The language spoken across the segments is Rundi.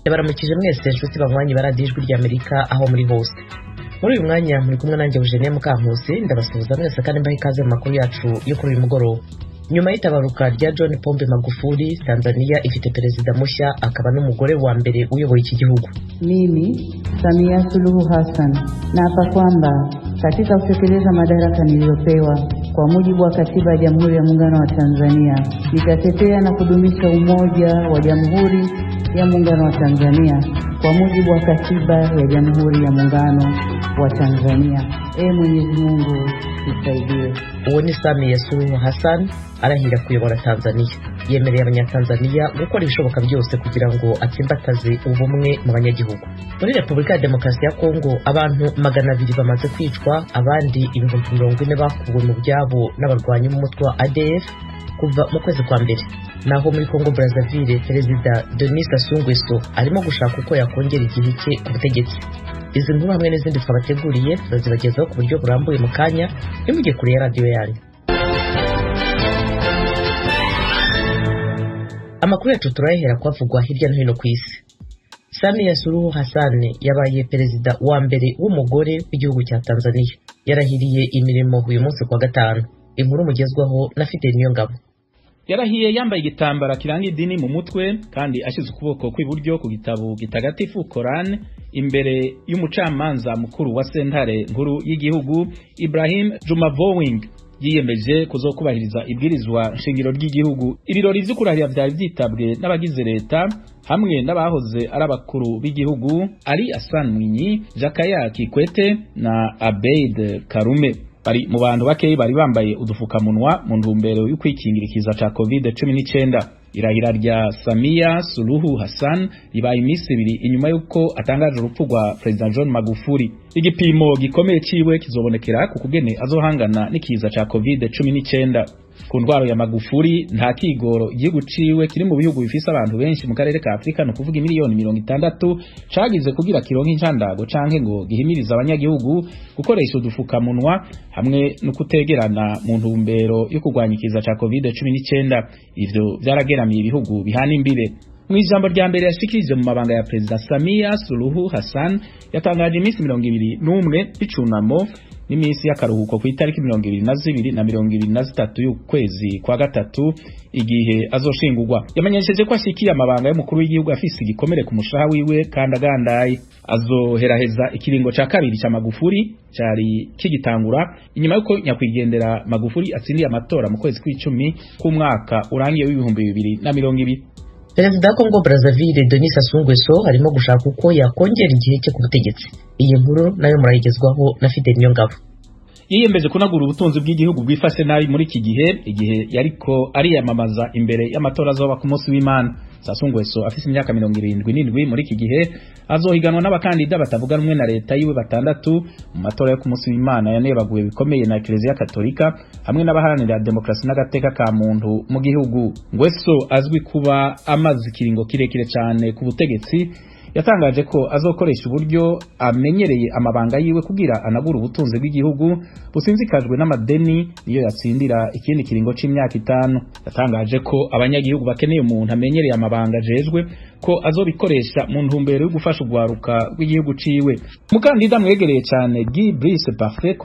Yabaramukije mwese inshuti banywanyi baradijwe ry'Amerika aho muri hose. Muri uyu mwanya muri kumwe nanjye Eugene Mukankusi ndabasuhuza mwese kandi mbaha ikaze mu makuru yacu yo kuri uyu mugoroba. Nyuma y'itabaruka rya John Pombe Magufuli, Tanzania ifite Perezida Mushya akaba n'umugore wa mbere uyoboye iki gihugu. Mimi Samia Suluhu Hassan naapa kwamba katika kutekeleza madaraka niliyopewa kwa mujibu wa Katiba ya Jamhuri ya Muungano wa Tanzania nitatetea na kudumisha umoja wa Jamhuri ya Muungano wa Tanzania kwa mujibu wa Katiba ya Jamhuri ya Muungano wa Tanzania. Mwenyezi Mungu nisaidie. Uwo ni Samia Suluhu Hassan arahira kuyobora Tanzania. Yemereye abanyatanzania gukora ibishoboka byose kugira ngo atsimbataze ubumwe mu banyagihugu. Muri Repubulika ya Demokarasi ya Kongo abantu 200 bamaze kwicwa, abandi 40 bakuwe mu byabo n'abarwanyi b'umutwe wa ADF kuva mu kwezi kwa mbere. Naho muri Kongo Brazzaville Perezida Denis Sassou Nguesso arimo gushaka uko yakongera igihe cye ku butegetsi. Izi nkuru hamwe n'izindi twabateguriye tuzazibagezaho ku buryo burambuye mu kanya nimujye kure ya radio yanyu. Amakuru yacu turayahera kwavugwa hirya no hino ku isi. Samia Suluhu Hassan yabaye perezida wa mbere w'umugore w'igihugu cya Tanzania. Yarahiriye imirimo uyu munsi kwa gatanu. Inkuru mugezwaho na Fidel Niyongabo. Yarahiye yambaye igitambara kiranga idini mu mutwe kandi ashize ukuboko kw'iburyo ku gitabo gitagatifu Quran imbere y'umucamanza mukuru wa sentare nkuru y'igihugu Ibrahim Jumavowing. Yiyemeje kuzokubahiriza ibwirizwa nshingiro ry'igihugu. Ibirori vyo kurahira vyari vyitabwe n'abagize leta hamwe n'abahoze ari abakuru b'igihugu Ali Hassan Mwinyi, Jakaya Kikwete na Abeid Karume. Bari mu bantu bakeyi bari bambaye udufukamunwa mu ntumbero yo kwikingirikiza ca COVID-19. Irahira rya Samia Suluhu Hassan ribaye iminsi ibiri inyuma yuko atangaje urupfu rwa Perezida John Magufuli. Igipimo gikomeye ciwe kizobonekera ku kugene azohangana n'ikiza ca COVID-19. Ku ndwaro ya Magufuli nta kigoro igihugu ciwe kiri mu bihugu bifise abantu benshi mu karere ka Afrika no kuvuga miliyoni 60 cagize kugira kironke incandago canke ngo gihimiriza abanyagihugu gukoresha udufukamunwa hamwe no kutegerana mu ntumbero yo kurwanya ikiza ca COVID-19. Ivyo vyarageramiye ibihugu bihana imbibe. Mu ijambo rya mbere yashikirije mu mabanga ya Perezida Samia Suluhu Hassan yatangaje iminsi 21 y'icunamo n'imisi y'akaruhuko ku itariki 22 na 23 y'ukwezi kwa gatatu igihe azoshingurwa. Yamenyesheje ko ashikiye amabanga y'umukuru w'igihugu afise igikomere ku mushaha wiwe kandi agandaye. Azoheraheza ikiringo ca kabiri ca Magufuli cari kigitangura inyuma yuko nyakwigendera Magufuli atsindiye amatora mu kwezi kw'icumi k'umwaka urangiye w'2020. Perezida wa Kongo Brazzaville Denis Sassou Nguesso arimo gushaka uko yakongera igihe cye ku butegetsi. Iyi nkuru nayo murayigezwaho na Fidel Niyongabo. Yiyemeje kunagura ubutunzi bw'igihugu bwifashe nabi muri iki gihe yariko ariyamamaza imbere y'amatora azoba ku munsi w'Imana. Sassou Nguesso afise imyaka 77 muri iki gihe azohiganwa n'abakandida batavuga rumwe na leta yiwe batandatu mu matora yo ku munsi w'Imana yanebaguye bikomeye na Eklezia Katolika hamwe n'abaharanira demokrasi n'agateka ka muntu mu gihugu. Nguesso azwi kuba amazi kiringo kirekire cyane ku butegetsi yatangaje ko azokoresha uburyo amenyereye amabanga yiwe kugira anagura ubutunzi bw'igihugu businzikajwe n'amadeni niyo yatsindira ikindi kiringo c'imyaka 5. Yatangaje ko abanyagihugu bakeneye umuntu amenyereye amabanga jejwe ko azobikoresha mu ntumbero yo gufasha ugwaruka rw'igihugu ciwe. Umukandida mwegereye cyane Byifashe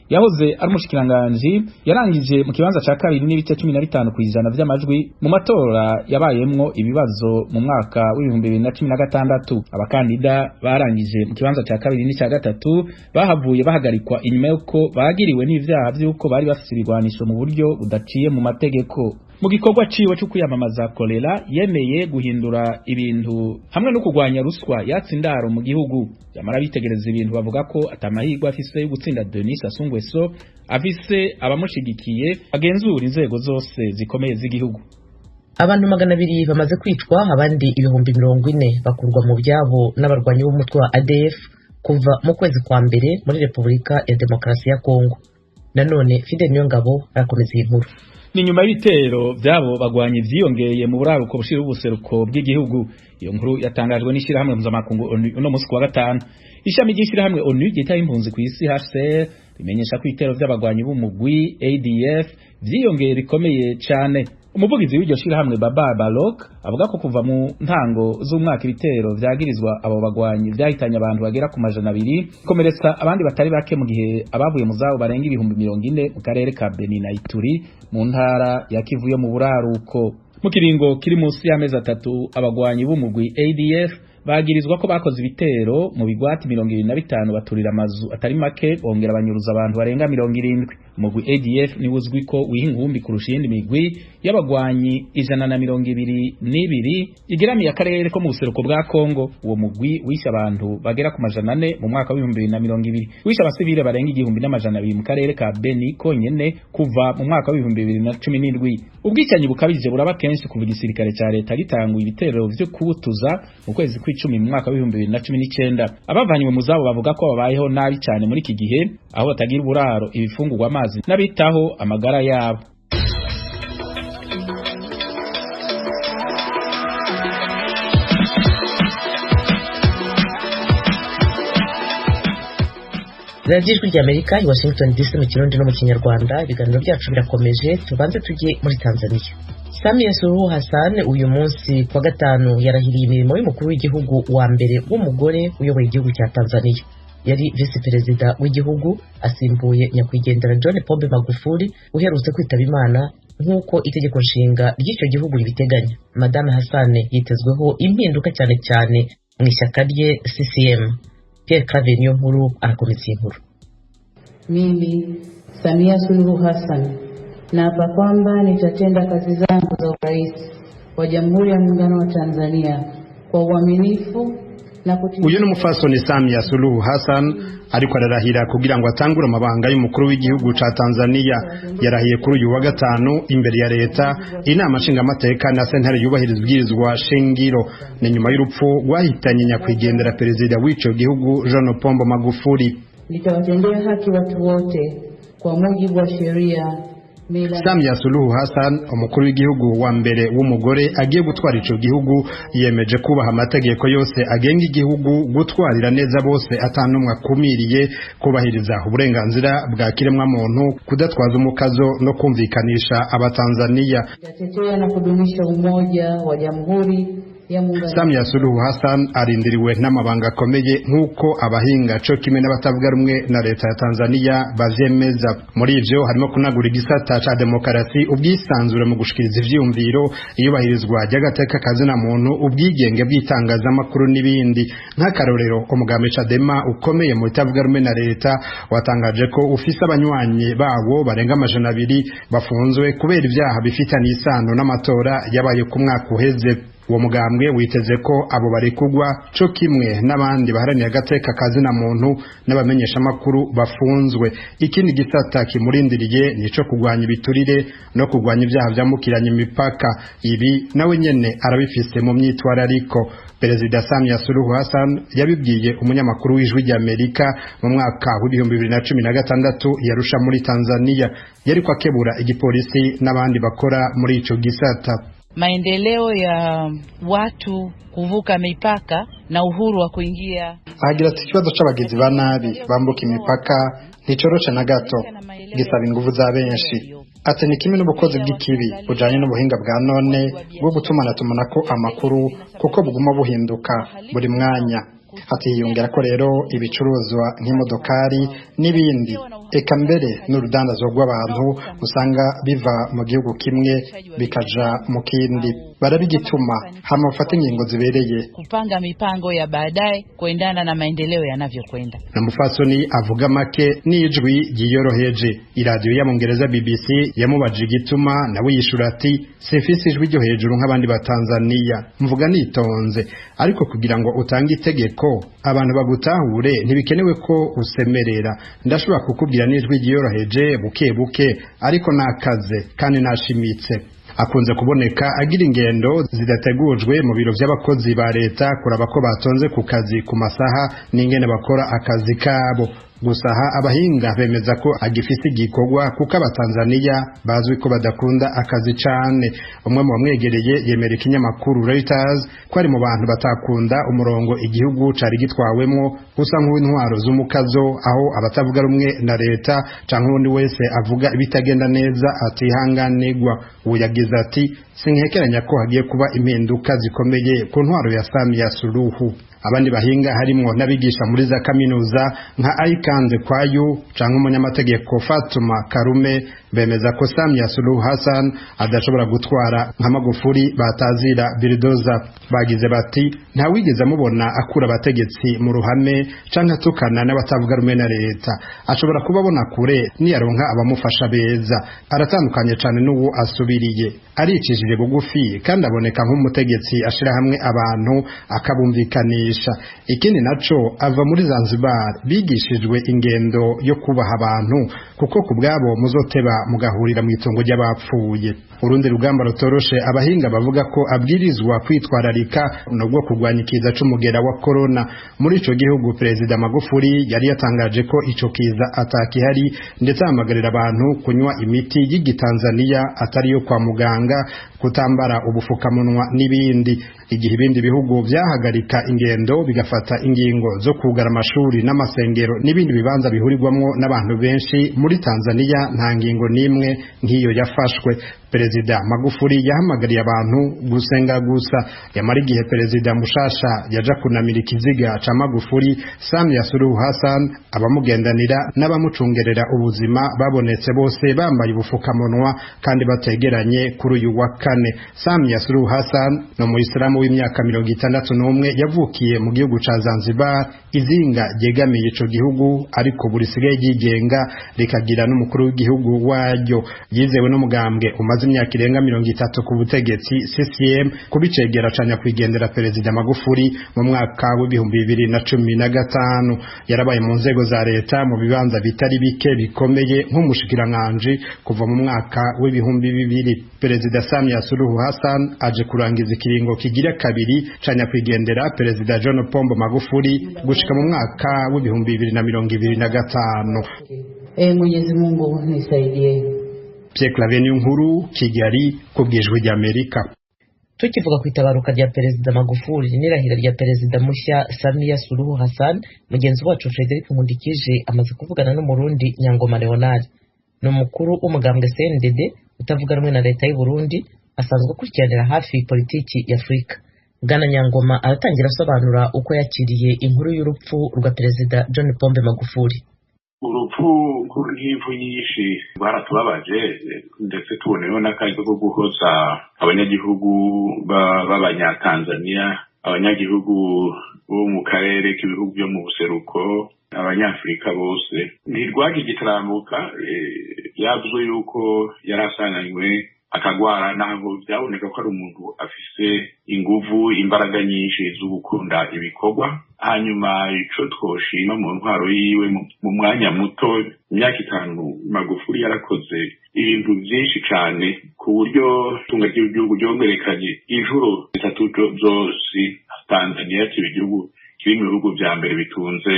yahoze ari umushikiranganje yarangije mu kibanza ca kabiri n'ibice 15% vy'amajwi mu matora yabayemwo ibibazo mu mwaka w'2016. Abakandida barangije mu kibanza ca kabiri n'icya gatatu bahavuye bahagarikwa inyuma yuko bagiriwe n'ivyaha by'uko bari bafise ibigwanisho mu buryo budaciye mu mategeko. Mu gikorwa ciwe cyo kwiyamamaza Kolela yemeye guhindura ibintu hamwe no kugwanya ruswa yatsindaro mu gihugu. Yamara bitegereza ibintu bavuga ko atamahirwe afise yo gutsinda Denis Sassou Nguesso afise abamushigikiye agenzura inzego zose zikomeye z'igihugu. Abantu 200 bamaze kwicwa, abandi 40 bakurwa mu byabo n'abarwanyi b'umutwe wa ADF kuva mu kwezi kwa mbere muri Repubulika ya Demokarasi ya Kongo. Nanone Fidel Niyongabo arakomeza iyi nkuru. Ni nyuma y'ibitero byabo bagwanyi vyiyongeye mu buraruko bushira ubuseruko bw'igihugu. Iyo nkuru yatangajwe n'ishirahamwe mpuzamakungu uno munsi kwa gatanu. Ishami ry'ishirahamwe ONU ryitaye impunzi ku isi HCR rimenyesha ko ibitero by'abagwanyi b'umugwi ADF vyiyongeye rikomeye cyane. umuvugizi w'iryo shirahamwe Baba Balok avuga ko kuva mu ntango z'umwaka ibitero vyagirizwa abo bagwanyi vyahitanye abantu bagera ku 200 komeretsa abandi batari bake mu gihe abavuye mu zabo barenga 40,000 mu karere ka Beni na Ituri mu ntara ya Kivu yo mu buraruko. Mu kiringo kiri munsi y'amezi 3 abagwanyi b'umugwi ADF bagirizwa ko bakoze ibitero mu bigwati 25 baturira amazu atari make bongera banyuruza abantu barenga 70. Umugwi ADF ni uzwi ko wihingumbi kurusha iyindi migwi y'abagwanyi 122 igeramiye akarere ko mu buseruko bwa Kongo. Uwo mugwi wishe abantu bagera ku 400 mu mwaka wa 2020, wishe abasivile barenga 1200 mu karere ka Beni konyene kuva mu mwaka wa 2017. Ubwicanyi bukabije buraba kenshi kuva igisirikare ca leta gitanguye ibitero vyo kubutuza mu kwezi kw'icumi mu mwaka wa 2019. Abavanywe mu zabo bavuga ko babayeho nabi cyane muri iki gihe, aho batagira uburaro, ibifungurwa, amazi n'abitaho amagara yabo. Radio ry'Amerika i Washington DC mu Kirundi no mu Kinyarwanda. Ibiganiro byacu birakomeje. Tubanze tujye muri Tanzania. Samia Suluhu Hassan uyu munsi kwa gatanu yarahiriye imirimo y'umukuru w'igihugu wa mbere w'umugore uyoboye igihugu cya Tanzania. Yari Vice Perezida w'igihugu asimbuye nyakwigendera John Pombe Magufuli uherutse kwitaba Imana nk'uko itegeko nshinga ry'icyo gihugu ribiteganya. Madame Hassan yitezweho impinduka cyane cyane mu ishyaka rye CCM. Pierre Claver Nkuru arakomeza inkuru. Mimi Samia Suluhu Hassan naapa kwamba nitatenda kazi zangu za urais wa Jamhuri ya Muungano wa Tanzania kwa uaminifu na kutimiza. Uyu n'umufasoni Samia Suluhu Hassan ariko ararahira kugira ngo atangure amabanga y'umukuru w'igihugu ca Tanzania. Yarahiye kuri uyu wa gatanu imbere ya leta, inama nshingamateka na sentare yubahiriza ubwirizwa shingiro. Ni nyuma y'urupfu rwahitanye nyakwigendera perezida w'ico gihugu John Pombe Magufuli. Nitawatendea haki watu wote kwa mujibu wa sheria. Samia Suluhu Hassan umukuru w'igihugu wa mbere w'umugore agiye gutwara ico gihugu yemeje kubaha amategeko yose agenga igihugu, gutwarira neza bose atanumwe akumiriye, kubahiriza uburenganzira bwa kiremwa muntu, kudatwaza umukazo no kumvikanisha abatanzania. Yatetea na kudumisha umoja wa Jamhuri ya Muungano. Samia Suluhu Hassan arindiriwe n'amabanga akomeye nk'uko abahinga co kimwe n'abatavuga rumwe na leta ya Tanzania bavyemeza. Muri ivyo harimo kunagura igisata ca demokarasi, ubwisanzure mu gushikiriza ivyumviro, iyubahirizwa ry'agateka kazina muntu, ubwigenge bw'itangazamakuru n'ibindi. Nk'akarorero umugambi Chadema ukomeye mu bitavuga rumwe na leta watangaje ko ufise abanywanyi bawo barenga 200 bafunzwe kubera ivyaha bifitanye isano n'amatora yabaye ku mwaka uheze. Uwo mugambwe witeze ko abo barekugwa co kimwe n'abandi baharaniye agateka kazina muntu n'abamenyesha makuru bafunzwe. Ikindi gisata kimurindiriye nico kugwanya ibiturire no kugwanya ivyaha vyambukiranya imipaka. Ibi nawe nyene arabifise mu myitwarariko. Perezida Samia Suluhu Hassan yabibwiye umunyamakuru w'Ijwi ry'Amerika mu mwaka wa 2016 yarusha muri Tanzania. Yari kwakebura igipolisi n'abandi bakora muri ico gisata. Maendeleo ya watu kuvuka mipaka na uhuru wa kuingia. Agira ati ikibazo c'abagizi ba nabi bambuka imipaka nticoroce na gato, gisaba ingufu za benshi. Ati ni kimwe n'ubukozi bw'ikibi bujanye n'ubuhinga bwa none bwo gutumana ko amakuru kuko buguma buhinduka buri mwanya. Ati yongera ko rero ibicuruzwa nk'imodokari n'ibindi, eka mbere n'urudandazwa rw'abantu usanga biva mu gihugu kimwe bikaja mu kindi, barabigituma hama ufata ingingo zibereye kupanga mipango ya baadaye kuendana na maendeleo yanavyokwenda. Na mufasoni avuga make n'ijwi ryiyoroheje. Iradio ya Mongereza BBC yamubaje igituma nawe yishura ati sifisi ijwi ryo hejuru nk'abandi ba Tanzania, mvuga nitonze, ariko kugira ngo utange itegeko abantu bagutahure ntibikenewe ko usemerera. Ndashobora kukubwira n'ijwi ryiyoroheje buke buke, ariko nakaze kandi nashimitse. Akunze kuboneka agira ingendo zidategujwe mu biro by'abakozi ba leta kuraba ko batonze ku kazi ku masaha n'ingene bakora akazi kabo. gusa abahinga bemeza ko agifise igikorwa kuko abatanzaniya bazwi ko badakunda akazi cane. Umwe mu bamwegereye yemera ikinyamakuru Reuters ko ari mu bantu batakunda umurongo igihugu cari gitwawemwo gusa nk'intwaro z'umukazo, aho abatavuga rumwe na leta canke undi wese avuga ibitagenda neza atihanganirwa. Uwo yagize ati sinkekeranya ko hagiye kuba impinduka zikomeye ku ntwaro ya Samia Suluhu. Abandi bahinga harimwo n'abigisha muri za kaminuza nka Aikanze Kwayu canke umunyamategeko Fatuma Karume bemeza ko Samia Suluhu Hassan adashobora gutwara nka Magufuli batazira Biridoza. Bagize bati nta wigeze amubona akura abategetsi mu ruhame canke atukana n'abatavuga rumwe na leta. Ashobora kubabona kure niyaronka abamufasha beza. Aratandukanye cane n'uwo asubiriye, aricishije bugufi kandi aboneka nk'umutegetsi ashira hamwe abantu akabumvikanisha. Ikindi naco ava muri Zanzibar bigishijwe ingendo yo kubaha abantu kuko kubwabo muzoteba mugahurira mu itongo ry'abapfuye. Urundi rugamba rutoroshe abahinga bavuga ko abwirizwa kwitwararika nubwo kurwanya ikiza c'umugera wa corona. Muri ico gihugu Perezida Magufuli yari yatangaje ko ico kiza atakihari, ndetse ahamagarira abantu kunywa imiti y'Igitanzania atari yo kwa muganga, kutambara ubufukamunwa n'ibindi. Igihe ibindi bihugu vyahagarika ingendo bigafata ingingo zo kugara amashuri n'amasengero n'ibindi bibanza bihurirwamwo n'abantu benshi, muri Tanzania nta ngingo n'imwe nk'iyo yafashwe. Perezida Magufuli yahamagariye abantu gusenga gusa. Yamara igihe Perezida mushasha yaja kunamira ikiziga ca Magufuli, Samia Suluhu Hassan abamugendanira n'abamucungerera ubuzima babonetse bose bambaye ubufukamunwa kandi bategeranye kuri uyu wa kane. Samia Suluhu Hassan no Muislamu w'imyaka 61 yavukiye mu gihugu ca Zanzibar, izinga ryegamiye ico gihugu ariko buri sigaye ryigenga rikagira n'umukuru w'igihugu waryo. Yizewe n'umugambwe umaze imyaka irenga 30 ku butegetsi CCM kubicegera canya kwigendera Perezida Magufuli mu mwaka w'2015. Yarabaye mu nzego za leta mu bibanza bitari bike bikomeye nk'umushikiranganje kuva mu mwaka w'2000. Perezida Samia Suluhu Hassan aje kurangiza ikiringo kigira kabiri canya kwigendera Perezida John Pombo Magufuli gushika mu mwaka w'2025. Mwenyezi Mungu nisaidie. Nkuru Kigali kubwijwe ry'Amerika. Tukivuga ku itabaruka rya Perezida Magufuli n'irahira rya Perezida Mushya Samia Suluhu Hassan, mugenzi wacu Frederic Nkundikije amaze kuvugana n'umurundi Nyangoma Leonard, n'umukuru w'umugambwe CNDD utavuga rumwe na leta y'u Burundi, asanzwe akurikiranira hafi politiki ya Afrika. Bwana Nyangoma aratangira asobanura uko yakiriye inkuru y'urupfu rwa Perezida John Pombe Magufuli. Urupfu rw'ivu nyinshi baratubabaje, ndetse tuboneyeho n'akazi ko guhoza abanyagihugu b'abanyatanzania, abanyagihugu bo mu karere k'ibihugu byo mu buseruko, abanyafrika bose. Ntirwaje igitarambuka, yavuzwe yuko yarasanganywe akagwara, naho byaboneka ko ari umuntu afise inguvu, imbaraga nyinshi zo gukunda ibikorwa. Hanyuma ico twoshima mu ntwaro yiwe mu mwanya muto, imyaka 5, Magufuli yarakoze ibintu byinshi cyane ku buryo tunga ry'igihugu ryongerekanye inshuro 3 zose. Tanzania igihugu kiri mu bihugu vya mbere bitunze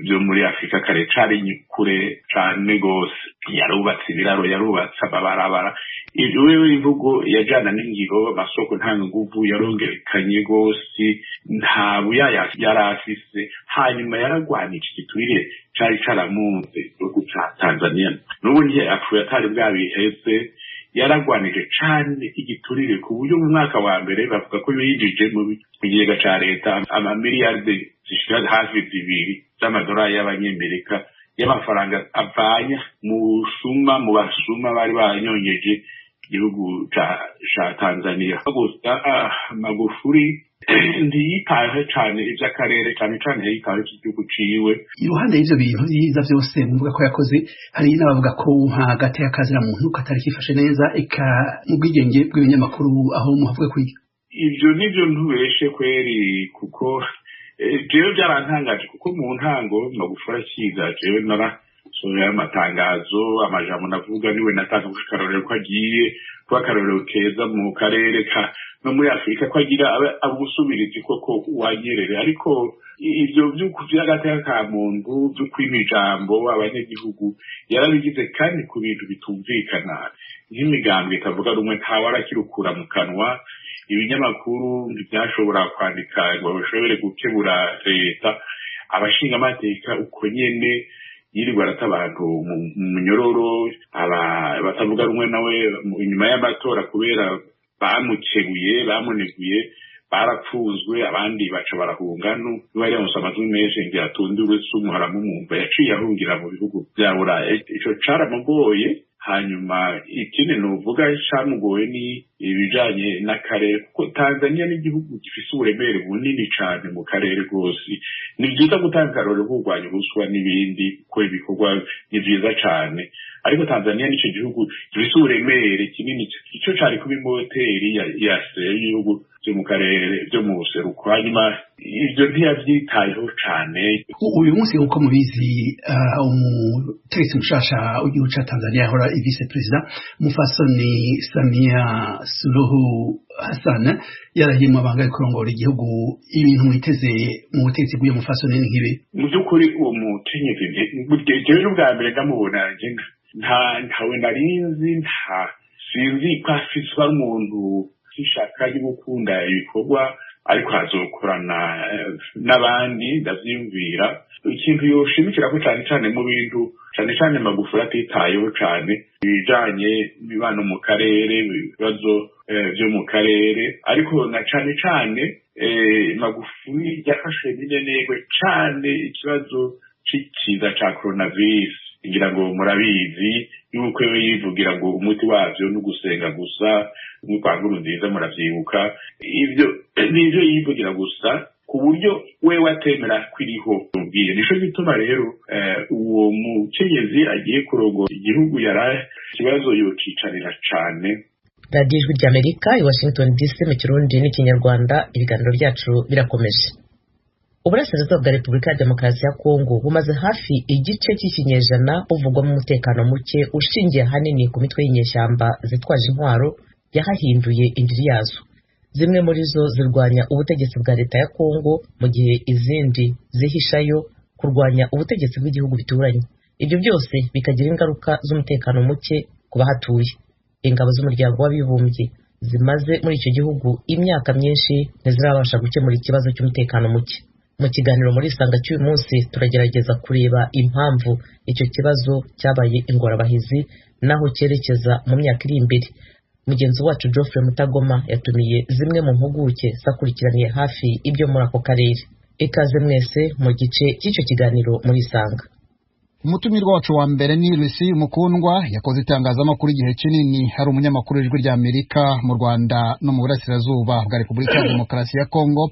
byo muri Afrika kare cari kure cyane gose. Yarubatse ibiraro, yarubatse amabarabara, ibyo imvugo yajana n'ingiro, amasoko nta nguvu, yarongerekanye gose, nta buyaya yarafise. Hanyuma yaragwanije igiturire cari caramunze igihugu ca Tanzania. N'ubu ndiye apfuye atari bwabiheze, yaragwanije cane igiturire ku buryo mu mwaka wa mbere bavuga ko yinjije mu kigega ca leta amamiliyarde zishika hafi 2 z'amadolari y'abanyamerika y'amafaranga avanya mu basuma bari banyongeje igihugu ca Tanzania. Magufuli ndiyitaye cyane iby'akarere, cyane yitaye igihugu ciwe. Iruhande y'ivyo bintu byiza byose muvuga ko yakoze, hari n'abavuga ko hagati y'akazi na muntu katari kifashe neza, eka mu bwigenge bw'ibinyamakuru aho muhavuga kwiga. Ivyo nivyo ntubeshe kweri, kuko jewe byarantangaje, kuko mu ntango Magufuli akiza jewe sohora amatangazo amajambo navuga niwe natanga kukarorero ko agiye kuba akarorero keza mu karere no muri Afurika ko agira abusubirizi koko wanyerere ariko ivyo vy'agateka ka muntu byo kwimijambo abanyagihugu yarabigize kandi ku bintu bitumvikana nk'imigambwe itavuga rumwe ntawe arakirukura mu kanwa ibinyamakuru ntibyashobora kwandika ngo bashobore gukebura leta abashinga amateka uko nyene yirirwa arata abantu mu munyororo batavuga rumwe nawe inyuma y'amatora kubera bamukebuye bamuneguye barapfuzwe abandi baca barahunga n'uwari yamusa amazwi menshi ngira atundiwe s'umuharamu mumva yaciye ahungira mu bihugu bya Buraya ico caramugoye hanyuma ikindi nuvuga camugoye ni ibijanye n'akarere kuko Tanzania n'igihugu gifise uburemere bunini cane mu karere rwose ni byiza gutanga akarorero kurwanya ubuswa n'ibindi ko ibikorwa ni vyiza cane ariko Tanzania nico gihugu gifise uburemere kinini ico cari kuba imoteri ya y'ibihugu byo mu karere byo mu buseruko hanyuma ivyo ntiyavyitayeho cane uyu munsi uko mubizi umutegetsi mushasha w'igihugu ca Tanzania ahora vice perezida Mufasoni Samia Suluhu Hassan yarahiye mu mabanga yo kurongora igihugu ibintu mwiteze mu butegetsi bw'uyu Mufasoni ni nk'ibi mu by'ukuri uwo mukenyezi jewe n'ubwa mbere ndamubona ntawe narinzi sinzi ko afiswa umuntu ishaka ryo gukunda ibikorwa ariko hazokorana n'abandi ndavyumvira ikintu yoshimikira ko cyane mu bintu cyane Magufuli atitayeho cyane ibijanye n'ibano mu karere ibibazo byo mu karere ariko na cyane Magufuli yafashe n'intego cyane ikibazo c'ikiza ca coronavirus ngira ngo murabizi yuko yivugira ngo umuti wavyo n'ugusenga gusa n'ukwanguru nziza muravyibuka ivyo nivyo yivugira gusa ku buryo we watemera kwiriho ubwiye nico gituma rero uwo mukenyezi agiye kurongora igihugu ikibazo yocicarira cane. radiyo ijwi ry'Amerika i Washington DC mu Kirundi n'Ikinyarwanda ibiganiro byacu birakomeje. Uburasirazuba bwa Repubulika ya Demokarasi ya Kongo bumaze hafi igice cy'ikinyejana buvugwamo umutekano muke ushingiye hanini ku mitwe y'inyeshyamba zitwaje intwaro yahahinduye indiri yazo. Zimwe muri zo zirwanya ubutegetsi bwa leta ya Kongo mu gihe izindi zihishayo kurwanya ubutegetsi bw'igihugu bituranye. Ibyo byose bikagira ingaruka z'umutekano muke ku bahatuye. Ingabo z'umuryango w'abibumbye zimaze muri icyo gihugu imyaka myinshi ntizirabasha gukemura ikibazo cy'umutekano muke. Mu kiganiro muri Isanga cy'uyu munsi turagerageza kureba impamvu icyo kibazo cyabaye ingorabahizi naho cyerekeza mu myaka iri imbere. Mugenzi wacu Geoffrey Mutagoma yatumiye zimwe mu mpuguke zakurikiraniye hafi ibyo muri ako karere. Ikaze mwese mu gice cy'icyo kiganiro muri Isanga. Umutumirwa wacu wa mbere ni Lucy Mukundwa yakoze itangazamakuru igihe kinini hari umunyamakuru w'ijwi ry'Amerika mu Rwanda no mu burasirazuba bwa Repubulika ya Demokarasi ya Kongo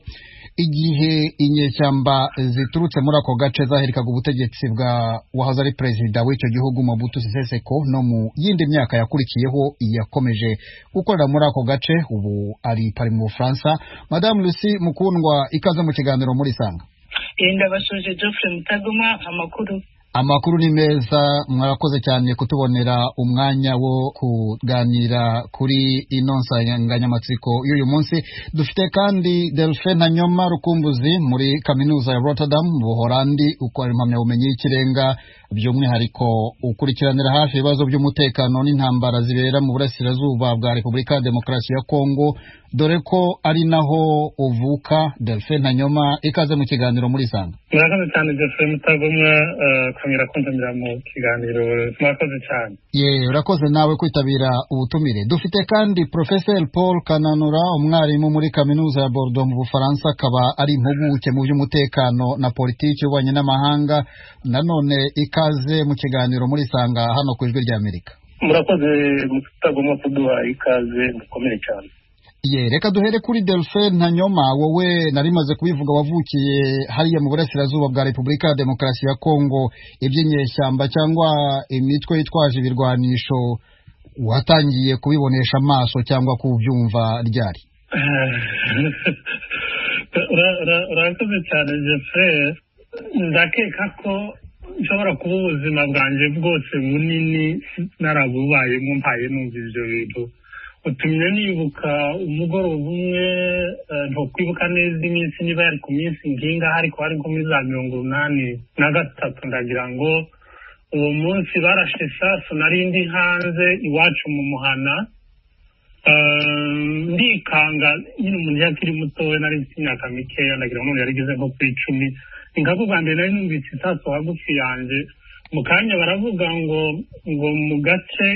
igihe inyeshyamba ziturutse muri ako gace zaherikaga ubutegetsi bwa wahoze ari perezida w'icyo gihugu Mobutu Sese Seko no mu yindi myaka yakurikiyeho yakomeje gukorera muri ako gace ubu ari pari mu Bufaransa. Madame Lucy Mukundwa ikaze mu kiganiro muri Isanga. Ndabashoje Geoffrey Mutagoma Amakuru ni meza mwarakoze cyane kutubonera umwanya wo kuganira kuri ino nsanganyamatsiko y'uyu munsi. Dufite kandi Delphine Hanyoma Rukumbuzi muri kaminuza ya Rotterdam mu Buholandi ukora impamyabumenyi y'ikirenga by'umwihariko ukurikiranira hafi ibibazo by'umutekano n'intambara zibera mu burasirazuba bwa Repubulika ya Demokarasi ya Kongo dore ko ari naho uvuka. Delphine Hanyoma ikaze mu kiganiro muri Isanga. Murakoze cyane Geoffrey Mutagoma kamera kuntamira mu kiganiro murakoze cyane. Urakoze nawe kwitabira ubutumire. Dufite kandi Professor Paul Kananura umwarimu muri kaminuza ya Bordeaux mu Bufaransa akaba ari impuguke mu by'umutekano na politiki y'ububanyi n'amahanga. Nanone ikaze mu kiganiro muri Isanga hano ku ijwi ry'Amerika. Murakoze Mutagoma kuduha ikaze mukomeye cyane. Reka duhere kuri Delphine Hanyoma, wowe narimaze kubivuga wavukiye hariya mu burasirazuba bwa Repubulika ya Demokarasi ya Kongo. Iby'inyeshyamba cyangwa imitwe yitwaje ibirwanisho watangiye kubibonesha amaso cyangwa kubyumva ryari? Urakoze cyane Geoffrey. Ndakeka ko nshobora kuba ubuzima bwanjye bwose bunini narabubayemo mpaye numva ibyo bintu utumye nibuka umugoroba umwe ntukwibuka neza iminsi niba yari ku minsi nginga ariko hari nko muri za 83 ndagira ngo uwo munsi barashe isasu nari ndi hanze iwacu mu muhana ndikanga nyine umuntu yakiri mutoya nari mfite imyaka mikeya ndagira ngo yarigeze nko kuri 10 ingabo bande nari numvise isasu hagufi yanjye mu kanya baravuga ngo mu gace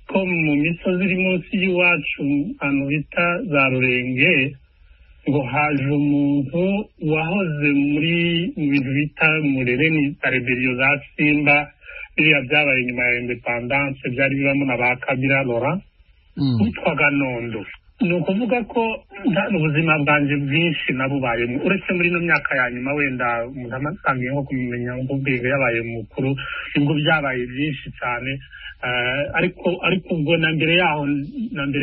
ko mu misozi iri munsi y'iwacu ahantu bita za Rurenge ngo haje umuntu wahoze muri mu bintu bita murereni rebellion za Simba biriya byabaye nyuma ya independence byari bibamo na ba Kabila Laurent witwaga Nondo. Ni ukuvuga ko ubuzima bwanjye bwinshi nabubayemo uretse muri no myaka ya nyuma wenda umuntu amatangiye nko kumenya ngo ubwenge yabaye mukuru nibwo byabaye byinshi cyane ariko ubwo na mbere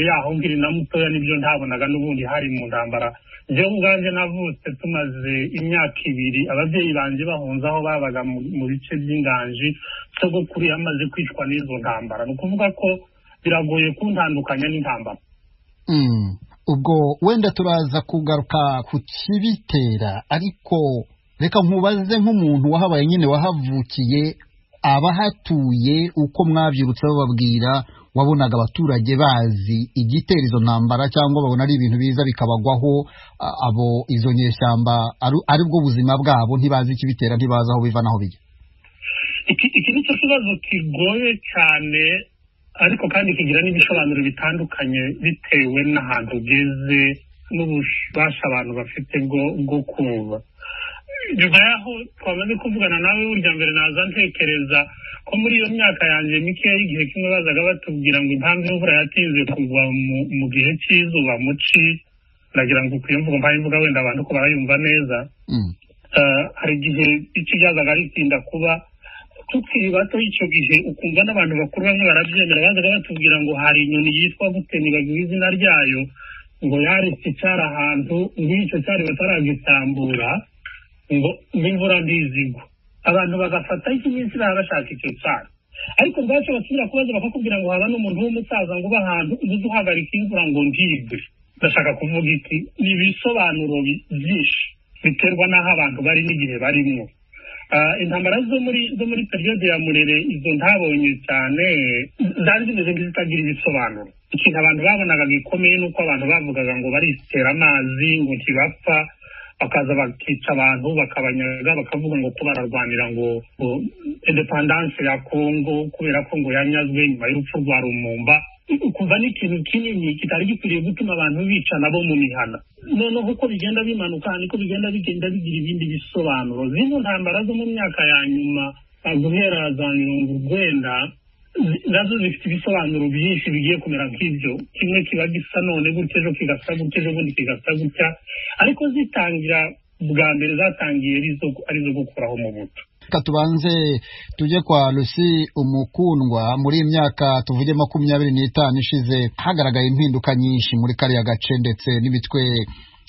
yaho ngiri na mutoya nibyo ntabonaga n'ubundi hari mu ntambara jewe ubwanjye navutse tumaze imyaka 2 ababyeyi banje bahunze aho babaga mu bice by'inganji sogokuru yamaze kwicwa n'izo ntambara ni ukuvuga ko biragoye kuntandukanya n'intambara. Ubwo wenda turaza kugaruka ku kibitera ariko reka nkubaze nk'umuntu wahabaye nyine wahavukiye abahatuye uko mwabyirutse bababwira wabonaga abaturage bazi igitera izo ntambara cyangwa babona ari ibintu biza bikabagwaho abo izo nyeshyamba ari bwo buzima bwabo ntibazi ikibitera ntibazi aho biva naho bijya. Iki ni cyo kibazo kigoye cyane ariko kandi kigira n'ibisobanuro bitandukanye bitewe n'ahantu ugeze n'ububasha abantu bafite bwo kumva. Nyuma yaho twamaze kuvugana nawe burya mbere naza ntekereza ko muri iyo myaka yanjye mikeya igihe kimwe bazaga batubwira ngo impamvu imvura yatinze kugwa mu gihe cy'izuba muci ndagira ngo ukwiye mvuga wenda abantu ko barayumva neza. Hari igihe iki byazaga ritinda kuba tukiri bato icyo gihe ukumva n'abantu bakuru bamwe barabyemera bazaga batubwira ngo hari inyoni yitwa guteni bagize izina ryayo ngo yaritse icyari ahantu ng'icyo cyari bataragitambura ngo n'imvura ndizigwa abantu bagafata iminsi baba bashaka icyo cyari ariko bwacu basubira kubaza bakakubwira ngo haba n'umuntu w'umusaza ngo uba ahantu uzi uhagarika imvura ngo ntigwe. Ndashaka kuvuga iki ni ibisobanuro byinshi biterwa n'aho abantu bari n'igihe barimo. Intambara zo muri periode ya Murere izo ntabonye cyane zari zimeze nk'izitagira ibisobanuro. Ikintu abantu babonaga gikomeye nuko abantu bavugaga ngo baritera amazi ngo ntibapfa bakaza bakica abantu bakabanyaga bakavuga ngo ko bararwanira ngo independence ya Congo kubera ko ngo yanyazwe nyuma y'urupfu rwa Lumumba. Kuva n'ikintu kinini kitari gikwiriye gutuma abantu bica nabo mu mihana. Noneho uko bigenda bimanuka niko bigenda bigira ibindi bisobanuro. Zino ntambara zo mu myaka ya nyuma guhera za 90 nazo zifite ibisobanuro byinshi bigiye kumera nk'ibyo. Kimwe kiba gisa none gutyo ejo kigasa gutyo ejo bundi kigasa gutya ariko zitangira bwa mbere zatangiye arizo gukuraho mu buto. Tubanze tujye kwa Lucy Umukundwa. Muri imyaka tuvuge 25 ishize hagaragaye impinduka nyinshi muri kariya gace ndetse n'imitwe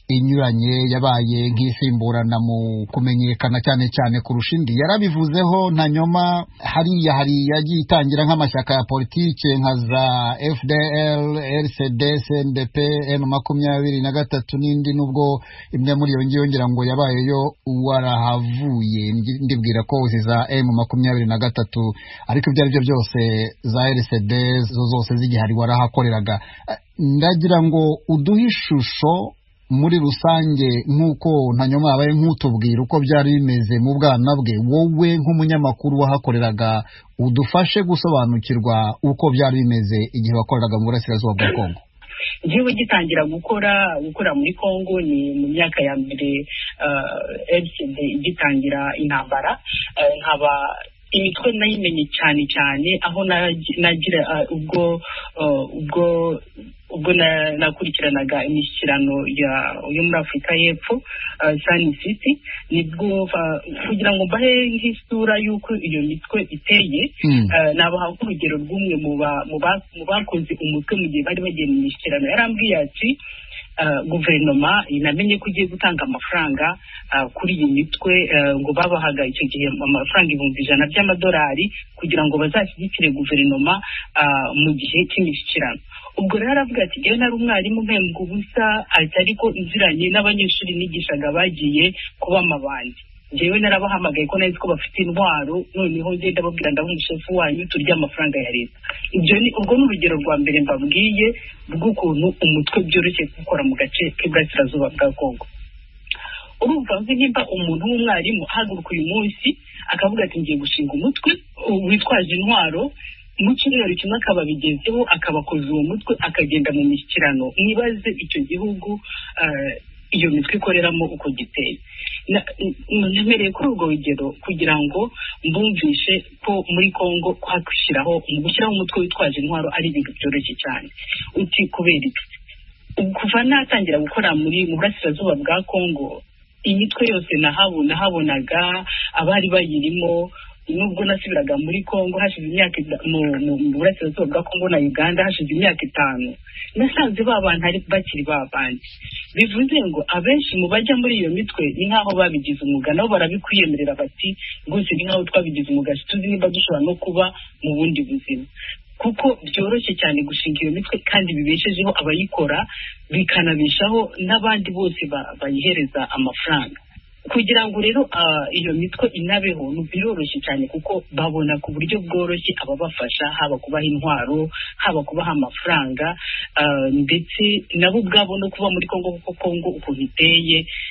inyuranye yabaye nk'isimburana mu kumenyekana cyane kurusha indi. Yarabivuzeho nta nyoma hari yagiye itangira nk'amashyaka ya politike nka za FDL, RCD, CNDP, M23 n'indi nubwo imwe muri yo ngiyongera ngo yabayeyo warahavuye ndibwira ko za M23 ariko ibyo ari byo byose za RCD zose zigihari warahakoreraga. Ndagira ngo uduhe ishusho muri rusange nk'uko ntanyoma yabaye nk'utubwira uko byari bimeze mu bwana bwe wowe nk'umunyamakuru wahakoreraga udufashe gusobanukirwa uko byari bimeze igihe wakoreraga mu burasirazuba bwa Kongo. Jewe gitangira gukora muri Kongo ni mu myaka ya mbere LCD igitangira intambara nkaba imitwe nayimenye cyane aho nagira ubwo nakurikiranaga imishyikirano yo muri Afurika y'Epfo Cyane City nibwo kugira ngo mbahe nk'isura y'uko iyo mitwe iteye nabaha urugero rw'umwe mu bakoze umutwe mu gihe bari bagiye mu mishyikirano yarambwiye ati guverinoma inamenye ko igiye gutanga amafaranga kuri iyi mitwe ngo babahaga icyo gihe amafaranga 100 by'amadolari kugira ngo bazashyigikire guverinoma mu gihe cy'imishyikirano. Ubwo rero aravuga ati yewe nari umwarimu mpembwa ubusa ariko inziranye n'abanyeshuri nigishaga bagiye kuba amabandi. Jewe narabahamagaye ko nari ko bafite intwaro, noneho ngenda babwira ndaho umushefu wanyu turya amafaranga ya leta. Ubwo ni urugero rwa mbere mbabwiye rw'ukuntu umutwe byoroshye gukora mu gace k'iburasirazuba bwa Kongo. Urumva nimba umuntu w'umwarimu ahaguruka uyu munsi akavuga ati ngiye gushinga umutwe witwaje intwaro, mu cyumweru kimwe akababigezeho akabakoza uwo mutwe akagenda mu mishyikirano, nibaze icyo gihugu iyo mitwe ikoreramo uko giteye. Nemereye kuri urwo rugero kugira ngo mbumvishe ko muri Kongo gushyiraho umutwe witwaje intwaro ari ibintu byoroshye cyane. Uti kubera iki? Kuva natangira gukora mu burasirazuba bwa Kongo, imitwe yose nahabonaga abari bayirimo, nubwo nasubiraga muri Kongo hashize imyaka mu burasirazuba bwa Kongo na Uganda hashize imyaka 5, nasanze babantu ari bakiri babandi. Bivuze ngo abenshi mu bajya muri iyo mitwe ni nkaho babigize umwuga, nabo barabikwiyemerera bati rwose ni nkaho twabigize umwuga, tuzi niba dushobora no kuba mu bundi buzima, kuko byoroshye cyane gushinga iyo mitwe kandi bibeshejeho abayikora bikanabishaho n'abandi bose bayihereza amafaranga. Kugira ngo rero iyo mitwe inabeho biroroshye cyane kuko babona ku buryo bworoshye ababafasha, haba kubaha intwaro, haba kubaha amafaranga, ndetse nabo ubwabo no kuba muri Kongo kuko Kongo ukuntu iteye